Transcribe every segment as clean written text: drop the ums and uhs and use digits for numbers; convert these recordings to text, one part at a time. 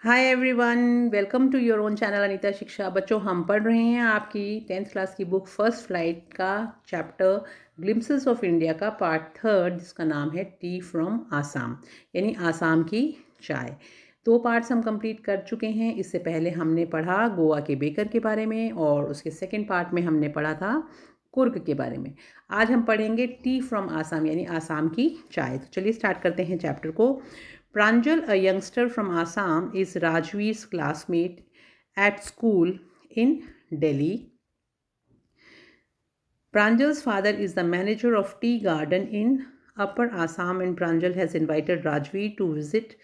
Hi everyone, welcome to your own channel Anita Shiksha. बच्चों, हम पढ़ रहे हैं आपकी 10th क्लास की बुक फर्स्ट फ्लाइट का चैप्टर ग्लिम्पसेस ऑफ इंडिया का पार्ट थर्ड, जिसका नाम है टी फ्रॉम आसाम, यानी आसाम की चाय। दो पार्ट्स हम कंप्लीट कर चुके हैं। इससे पहले हमने पढ़ा गोवा के बेकर के बारे में और उसके सेकेंड पार्ट में हमने पढ़ा था कुर्ग के बारे में। आज हम पढ़ेंगे टी फ्रॉम आसाम, यानी आसाम की चाय। तो चलिए स्टार्ट करते हैं चैप्टर को। Pranjal, a youngster from Assam, is Rajveer's classmate at school in Delhi. Pranjal's father is the manager of tea garden in Upper Assam, and Pranjal has invited Rajveer to visit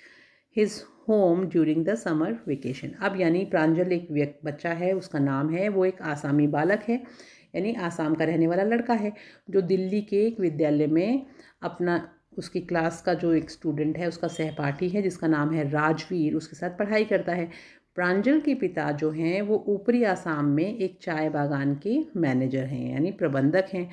his home during the summer vacation. अब यानी प्रांजल एक बच्चा है, उसका नाम है, वो एक आसामी बालक है, यानी आसाम का रहने वाला लड़का है, जो दिल्ली के एक विद्यालय में अपना उसकी क्लास का जो एक स्टूडेंट है, उसका सहपाठी है जिसका नाम है राजवीर, उसके साथ पढ़ाई करता है। प्रांजल के पिता जो हैं वो ऊपरी आसाम में एक चाय बागान के मैनेजर हैं, यानी प्रबंधक हैं।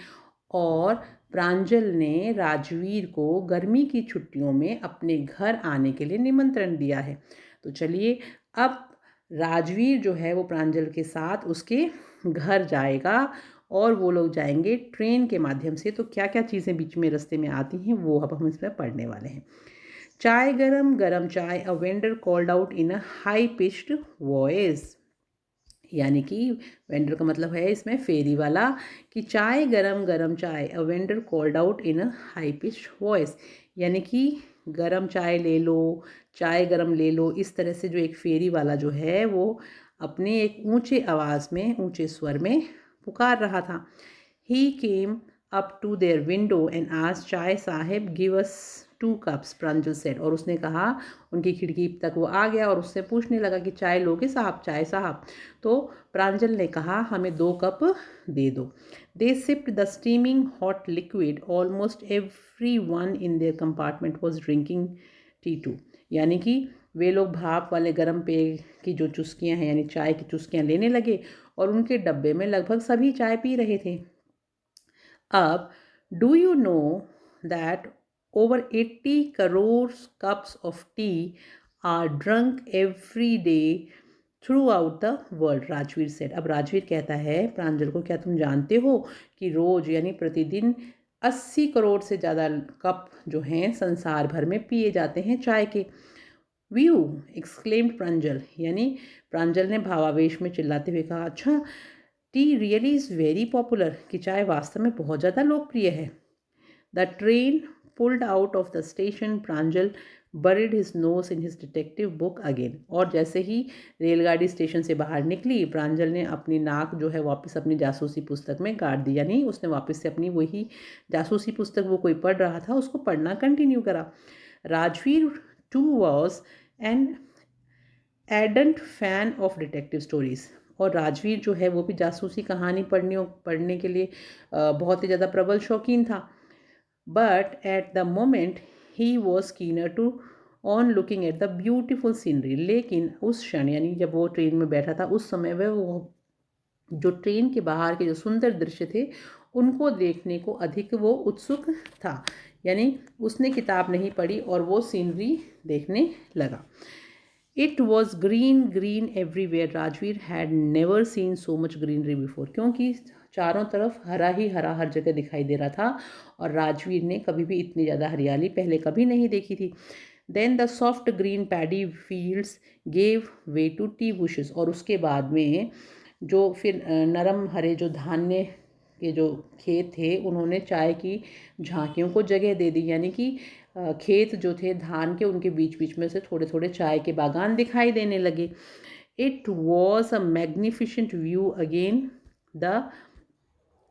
और प्रांजल ने राजवीर को गर्मी की छुट्टियों में अपने घर आने के लिए निमंत्रण दिया है। तो चलिए, अब राजवीर जो है वो प्रांजल के साथ उसके घर जाएगा और वो लोग जाएंगे ट्रेन के माध्यम से। तो क्या क्या चीज़ें बीच में रास्ते में आती हैं वो अब हम इसमें पढ़ने वाले हैं। चाय गरम गरम चाय, a vendor called out in a high pitched voice, यानी कि वेंडर का मतलब है इसमें फेरी वाला, कि चाय गरम गरम चाय, a vendor called out in a high pitched voice, यानी कि गरम चाय ले लो, चाय गरम ले लो, इस तरह से जो एक फेरी वाला जो है वो अपने एक ऊंचे आवाज़ में, ऊंचे स्वर में पुकार रहा था। He came up to their window and आज chai sahib give us 2 cups, Pranjal said. और उसने कहा, उनकी खिड़की तक वो आ गया और उससे पूछने लगा कि चाय लोगे साहब, चाय साहब। तो प्रांजल ने कहा, हमें 2 कप दे दो। They sipped the steaming hot liquid, almost everyone in their compartment was drinking tea too, यानी कि वे लोग भाप वाले गर्म पेय की जो चुस्कियाँ हैं, यानी चाय की चुस्कियाँ लेने लगे और उनके डब्बे में लगभग सभी चाय पी रहे थे। अब, do you know that over 80 crores cups of tea are drunk every day throughout the world, Rajveer said। अब राजवीर कहता है प्रांजल को, क्या तुम जानते हो कि रोज यानी प्रतिदिन 80 करोड़ से ज़्यादा कप जो हैं संसार भर में पिए जाते हैं चाय के। व्यू एक्सक्लेम्ड प्रांजल, यानी प्रांजल ने भावावेश में चिल्लाते हुए कहा, अच्छा, T really is very popular, कि चाय वास्तव में बहुत ज़्यादा लोकप्रिय है। The train pulled out of the station, Pranjal buried his nose in his detective book again। और जैसे ही रेलगाड़ी स्टेशन से बाहर निकली, प्रांजल ने अपनी नाक जो है वापस अपनी जासूसी पुस्तक में गाड़ दी, यानी उसने वापस से अपनी वही जासूसी पुस्तक, वो कोई पढ़ रहा था, उसको पढ़ना कंटिन्यू करा। Rajveer too was an ardent fan of detective stories, और राजवीर जो है वो भी जासूसी कहानी पढ़ने के लिए बहुत ही ज़्यादा प्रबल शौकीन था। But at the moment he was keener to on looking at the beautiful scenery। लेकिन उस क्षण, यानी जब वो ट्रेन में बैठा था, उस समय वह वो जो ट्रेन के बाहर के जो सुंदर दृश्य थे उनको देखने को अधिक वो उत्सुक था, यानी उसने किताब नहीं पढ़ी और वो सीनरी देखने लगा। It was green green everywhere, Rajveer had never seen so much greenery before, क्योंकि चारों तरफ हरा ही हरा हर जगह दिखाई दे रहा था और राजवीर ने कभी भी इतनी ज़्यादा हरियाली पहले कभी नहीं देखी थी। Then the soft green paddy fields gave way to tea bushes, और उसके बाद में जो फिर नरम हरे जो धान्य के जो खेत थे उन्होंने चाय की झांकियों को जगह दे दी, यानी कि खेत जो थे धान के, उनके बीच बीच में से थोड़े थोड़े चाय के बागान दिखाई देने लगे। It was a magnificent view again the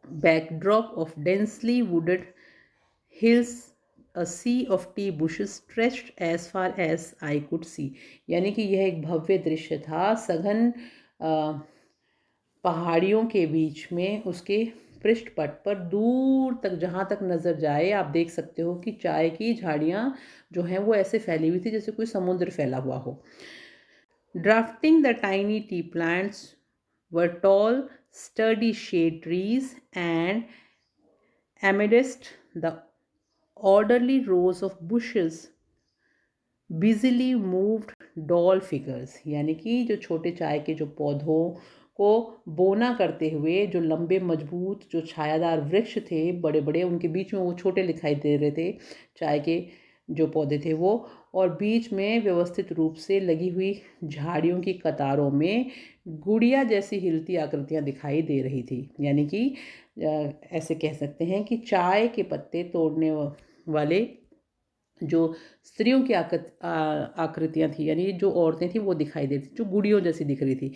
backdrop of densely wooded hills, a sea of tea bushes stretched as far as I could see, यानी कि यह एक भव्य दृश्य था सघन पहाड़ियों के बीच में, उसके पृष्ठपट पर दूर तक जहाँ तक नज़र जाए आप देख सकते हो कि चाय की झाड़ियाँ जो हैं वो ऐसे फैली हुई थी जैसे कोई समुद्र फैला हुआ हो। Drafting the tiny tea plants were tall, sturdy shade trees, and amidst the orderly rows of bushes, बिजली मूव्ड डॉल फिगर्स, यानी कि जो छोटे चाय के जो पौधों को बोना करते हुए जो लंबे मजबूत जो छायादार वृक्ष थे बड़े बड़े, उनके बीच में वो छोटे दिखाई दे रहे थे चाय के जो पौधे थे वो, और बीच में व्यवस्थित रूप से लगी हुई झाड़ियों की कतारों में गुड़िया जैसी हिलती आकृतियां दिखाई दे रही थी। यानी कि ऐसे कह सकते हैं कि चाय के पत्ते तोड़ने वाले जो स्त्रियों की आकृतियाँ थी, यानी जो औरतें थी वो दिखाई देती, जो गुड़ियों जैसी दिख रही थी।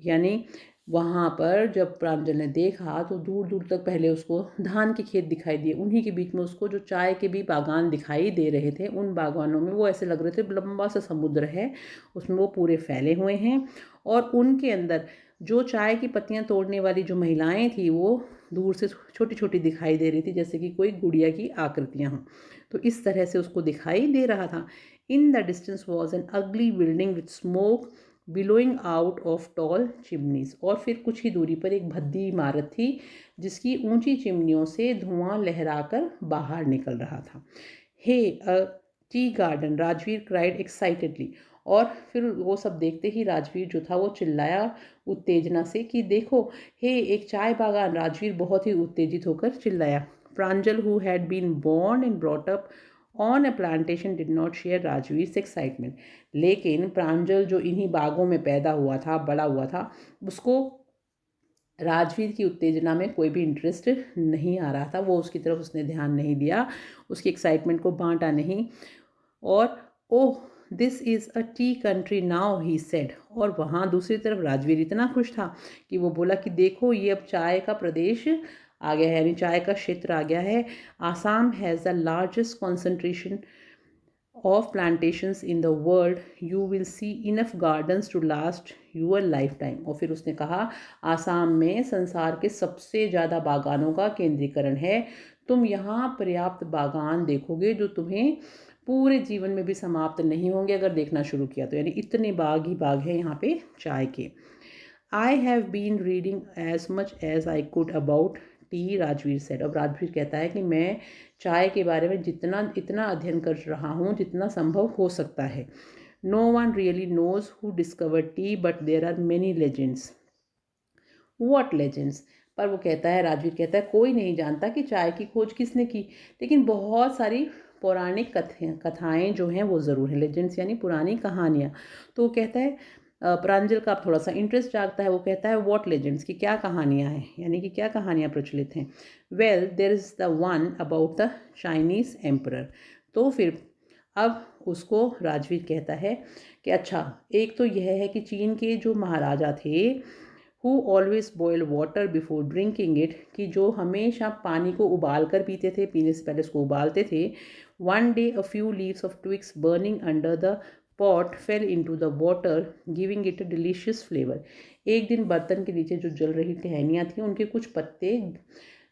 यानी वहाँ पर जब प्रांजल ने देखा तो दूर दूर तक पहले उसको धान के खेत दिखाई दिए, उन्हीं के बीच में उसको जो चाय के भी बागान दिखाई दे रहे थे, उन बागानों में वो ऐसे लग रहे थे लंबा सा समुद्र है, उसमें वो पूरे फैले हुए हैं, और उनके अंदर जो चाय की पत्तियां तोड़ने वाली जो महिलाएं थी वो दूर से छोटी छोटी दिखाई दे रही थी, जैसे कि कोई गुड़िया की आकृतियां हों। तो इस तरह से उसको दिखाई दे रहा था। In the distance was an अगली building with smoke billowing out of tall chimneys, और फिर कुछ ही दूरी पर एक भद्दी इमारत थी जिसकी ऊंची चिमनियों से धुआं लहराकर बाहर निकल रहा था। Hey a tea garden, Rajveer cried excitedly. और फिर वो सब देखते ही राजवीर जो था वो चिल्लाया उत्तेजना से कि देखो, हे एक चाय बागान। राजवीर बहुत ही उत्तेजित होकर चिल्लाया। प्रांजल, who had been born and brought up on a plantation, did not share Rajveer excitement. लेकिन प्रांजल जो इन्हीं बागों में पैदा हुआ था, बड़ा हुआ था, उसको राजवीर की उत्तेजना में कोई भी इंटरेस्ट नहीं आ रहा था, वो उसकी तरफ उसने ध्यान नहीं दिया, उसकी एक्साइटमेंट को बांटा नहीं। और oh, this is a tea country now, he said. और वहाँ दूसरी तरफ राजवीर इतना खुश था कि वो बोला कि देखो ये अब चाय का प्रदेश आ गया है, यानी चाय का क्षेत्र आ गया है। Assam has the largest concentration of plantations in the world, you will see enough gardens to last your lifetime। और फिर उसने कहा आसाम में संसार के सबसे ज़्यादा बागानों का केंद्रीकरण है, तुम यहाँ पर्याप्त बागान देखोगे जो तुम्हें पूरे जीवन में भी समाप्त नहीं होंगे अगर देखना शुरू किया तो, यानी इतने बाग ही बाग है यहाँ पे चाय के। I have been reading as much as I could about tea, Rajveer said. अब राजवीर कहता है कि मैं चाय के बारे में जितना इतना अध्ययन कर रहा हूँ जितना संभव हो सकता है। No one really knows who discover tea but there are many legends. What legends? पर वो कहता है, राजवीर कहता है, कोई नहीं जानता कि चाय की खोज किसने की, लेकिन बहुत सारी पौराणिक कथाएं जो हैं वो ज़रूर हैं। लेजेंड्स यानी पुरानी कहानियाँ। तो वो कहता है, प्रांजल का थोड़ा सा इंटरेस्ट जागता है, वो कहता है व्हाट लेजेंड्स, की क्या कहानियाँ हैं, यानी कि क्या कहानियाँ प्रचलित हैं। Well there is the one about the Chinese emperor. तो फिर अब उसको राजवीर कहता है कि अच्छा, एक तो यह है कि चीन के जो महाराजा थे, who always boil water before drinking it, कि जो हमेशा पानी को उबाल कर पीते थे, पीने से पहले उसको उबालते थे। One day a few leaves of twigs burning under the pot fail into the water giving it a delicious flavour. एक दिन बर्तन के नीचे जो जल रही टहनियाँ थी उनके कुछ पत्ते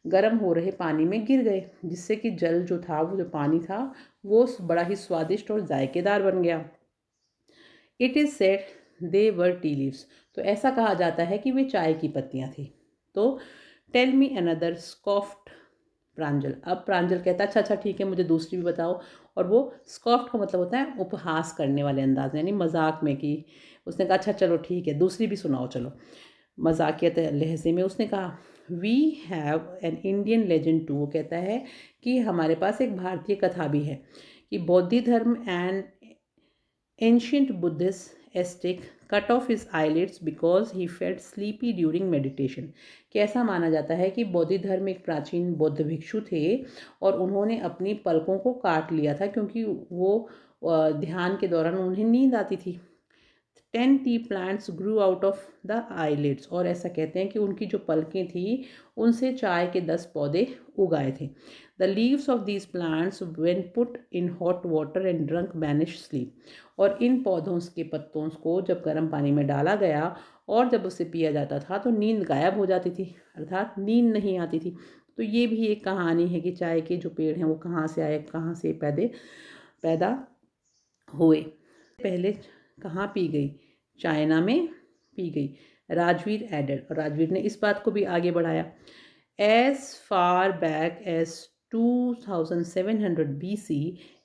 गर्म हो रहे पानी में गिर गए, जिससे कि जल जो था, वो जो पानी था, वो बड़ा ही स्वादिष्ट और जायकेदार बन गया। It is said they were tea leaves. तो ऐसा कहा जाता है कि वे चाय की पत्तियां थी। तो टेल मी अनदर, स्कॉफ्ट प्रांजल। अब प्रांजल कहता है अच्छा अच्छा ठीक है, मुझे दूसरी भी बताओ। और वो स्कॉफ्ट का मतलब होता है उपहास करने वाले अंदाज में, यानी मजाक में कि उसने कहा अच्छा चलो ठीक है दूसरी भी सुनाओ चलो। मजाकिया लहजे में उसने कहा we have an Indian legend too. वो कहता है कि हमारे पास एक भारतीय कथा भी है कि बौद्ध धर्म and ancient Buddhist ascetic cut off his eyelids because he felt sleepy during meditation। कि ऐसा माना जाता है कि बौद्ध धर्म एक प्राचीन बौद्ध भिक्षु थे और उन्होंने अपनी पलकों को काट लिया था क्योंकि वो ध्यान के दौरान उन्हें नींद आती थी। 10 T plants Guru out of the eyelids. और ऐसा कहते हैं कि उनकी जो पलकें थी उनसे चाय के 10 पौधे उगाए थे। The leaves of these plants when put in hot water and drunk banish sleep. और इन पौधों के पत्तों को जब गर्म पानी में डाला गया और जब उसे पिया जाता था तो नींद गायब हो जाती थी, अर्थात नींद नहीं आती थी। तो ये भी एक कहानी है कि चाय के जो पेड़ हैं वो कहाँ से आए, कहाँ से पैदा हुए। पहले कहाँ पी गई? चाइना में पी गई, राजवीर एडेड। और राजवीर ने इस बात को भी आगे बढ़ाया। As far back as 2700 BC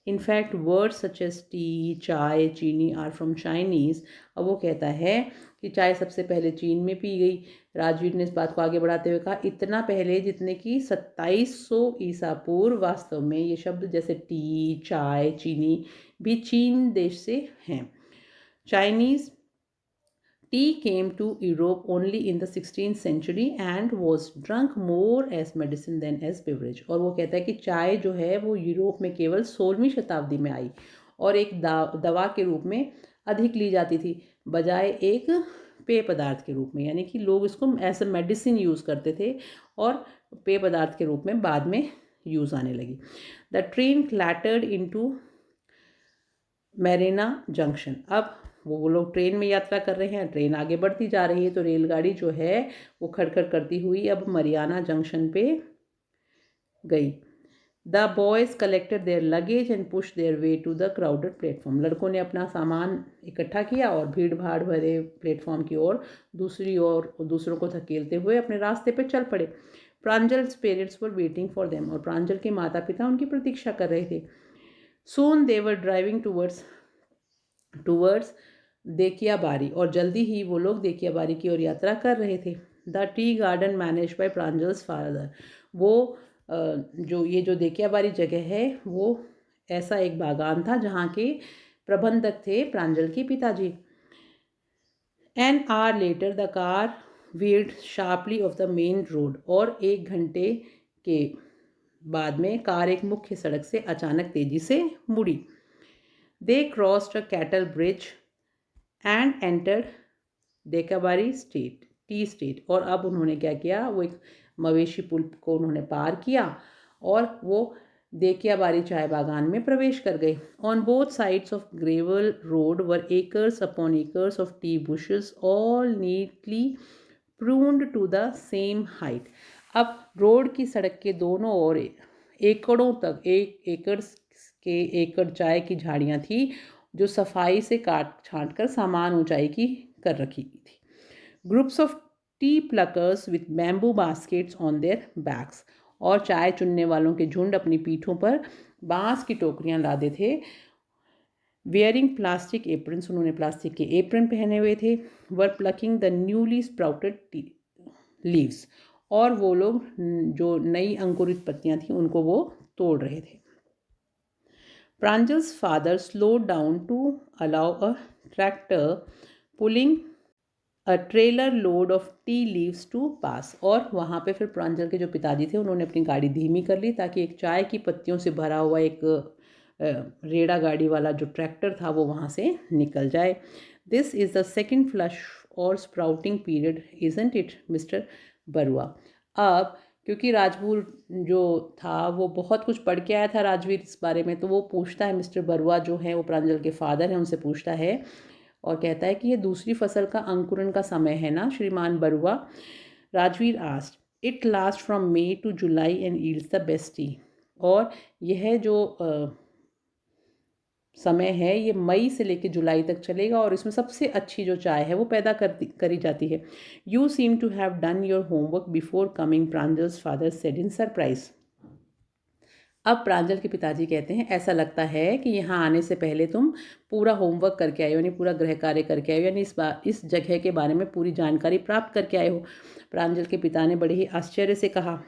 In fact, words such as tea, चाय, चीनी are from Chinese. अब वो कहता है कि चाय सबसे पहले चीन में पी गई। राजवीर ने इस बात को आगे बढ़ाते हुए कहा, इतना पहले जितने कि 2700 ईसा पूर्व। वास्तव में ये शब्द जैसे टी, चाय, चीनी भी चीन देश से हैं। Chinese tea came to Europe only in the 16th century and was drunk more as medicine than as beverage. और वो कहता है कि चाय जो है वो यूरोप में केवल 16वीं शताब्दी में आई और एक दवा के रूप में अधिक ली जाती थी बजाय एक पेय पदार्थ के रूप में, यानी कि लोग इसको एज अ मेडिसिन यूज़ करते थे और पेय पदार्थ के रूप में बाद में यूज़ आने लगी। The train clattered into Mariani junction. अब वो लोग ट्रेन में यात्रा कर रहे हैं, ट्रेन आगे बढ़ती जा रही है तो रेलगाड़ी जो है वो खड़खड़ करती हुई अब मरियाना जंक्शन पे गई। The boys collected their luggage and push their way to the crowded platform. लड़कों ने अपना सामान इकट्ठा किया और भीड़ भाड़ भरे प्लेटफॉर्म की ओर दूसरी ओर दूसरों को धकेलते हुए अपने रास्ते पर चल पड़े। Pranjal's parents were waiting for them. और प्रांजल के माता पिता उनकी प्रतीक्षा कर रहे थे। सून दे वर ड्राइविंग टूवर्ड्स देखियाबारी। और जल्दी ही वो लोग देखियाबारी की ओर यात्रा कर रहे थे। The tea garden manage by Pranjal's father. वो जो देखियाबारी जगह है वो ऐसा एक बागान था जहाँ के प्रबंधक थे प्रांजल के पिताजी। An hour later the car weird sharply of the main road. और 1 घंटे के बाद में कार एक मुख्य सड़क से अचानक तेजी से मुड़ी। They crossed a cattle bridge and entered Dekabari tea estate. और अब उन्होंने क्या किया, वो एक मवेशी पुल को उन्होंने पार किया और वो देखियाबारी चाय बागान में प्रवेश कर गए। On both sides of gravel road were acres upon acres of tea bushes all neatly pruned to the same height. अब रोड की सड़क के दोनों ओर एकड़ों तक एकड़ चाय की झाड़ियाँ थी जो सफाई से काट छांट कर सामान ऊंचाई की कर रखी थी। Groups of tea pluckers with bamboo baskets on their backs. और चाय चुनने वालों के झुंड अपनी पीठों पर बांस की टोकरियां लादे थे। Wearing plastic aprons. उन्होंने प्लास्टिक के एप्रन पहने हुए थे। Were plucking the newly sprouted leaves. और वो लोग जो नई अंकुरित पत्तियां थी उनको वो तोड़ रहे थे। Pranjal's father slowed down to allow a tractor pulling a trailer load of tea leaves to pass। और वहाँ पे फिर प्रांजल के जो पिताजी थे उन्होंने अपनी गाड़ी धीमी कर ली ताकि एक चाय की पत्तियों से भरा हुआ एक रेड़ा गाड़ी वाला जो ट्रैक्टर था वो वहाँ से निकल जाए। This is the second flush और sprouting period isn't it mister Barua. अब क्योंकि राजवीर जो था वो बहुत कुछ पढ़ के आया था राजवीर इस बारे में, तो वो पूछता है मिस्टर बरुआ जो है वो प्रांजल के फादर हैं उनसे पूछता है और कहता है कि ये दूसरी फसल का अंकुरण का समय है ना श्रीमान Barua. Rajveer asked it last from May to July and yields the best tea. और यह जो समय है ये मई से लेकर जुलाई तक चलेगा और इसमें सबसे अच्छी जो चाय है वो पैदा करी जाती है। You seem to have done your homework before coming, Pranjal's father said in surprise. अब प्रांजल के पिताजी कहते हैं ऐसा लगता है कि यहाँ आने से पहले तुम पूरा होमवर्क करके आए हो, यानी पूरा गृह कार्य करके आए हो, यानी इस जगह के बारे में पूरी जानकारी प्राप्त करके आए हो। प्रांजल के पिता ने बड़े ही आश्चर्य से कहा,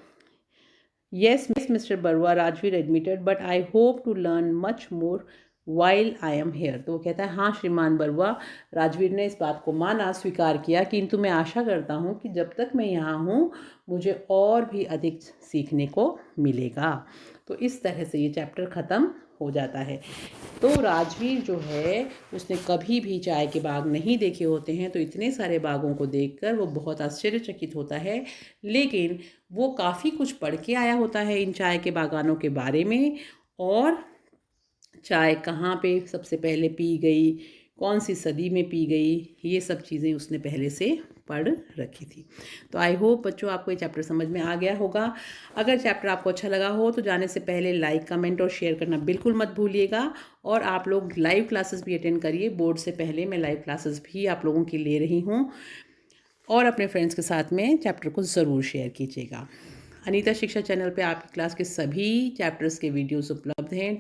yes mister Barua, Rajveer admitted, but I hope to learn much more while I am here. तो वो कहता है हाँ श्रीमान बरुआ। राजवीर ने इस बात को माना, स्वीकार किया, किंतु मैं आशा करता हूँ कि जब तक मैं यहाँ हूँ मुझे और भी अधिक सीखने को मिलेगा। तो इस तरह से ये चैप्टर ख़त्म हो जाता है। तो राजवीर जो है उसने कभी भी चाय के बाग नहीं देखे होते हैं, तो इतने सारे बागों को देखकर वो बहुत आश्चर्यचकित होता है, लेकिन वो काफ़ी कुछ पढ़ के आया होता है इन चाय के बागानों के बारे में और चाय कहाँ पे सबसे पहले पी गई, कौन सी सदी में पी गई, ये सब चीज़ें उसने पहले से पढ़ रखी थी। तो आई होप बच्चों आपको ये चैप्टर समझ में आ गया होगा। अगर चैप्टर आपको अच्छा लगा हो तो जाने से पहले लाइक, कमेंट और शेयर करना बिल्कुल मत भूलिएगा। और आप लोग लाइव क्लासेस भी अटेंड करिए। बोर्ड से पहले मैं लाइव क्लासेस भी आप लोगों की ले रही हूँ और अपने फ्रेंड्स के साथ में चैप्टर को ज़रूर शेयर कीजिएगा। अनीता शिक्षा चैनल पे आपकी क्लास के सभी चैप्टर्स के वीडियोस उपलब्ध हैं।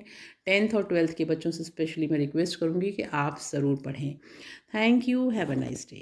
10th और 12th के बच्चों से स्पेशली मैं रिक्वेस्ट करूँगी कि आप ज़रूर पढ़ें। Thank you, have a nice day.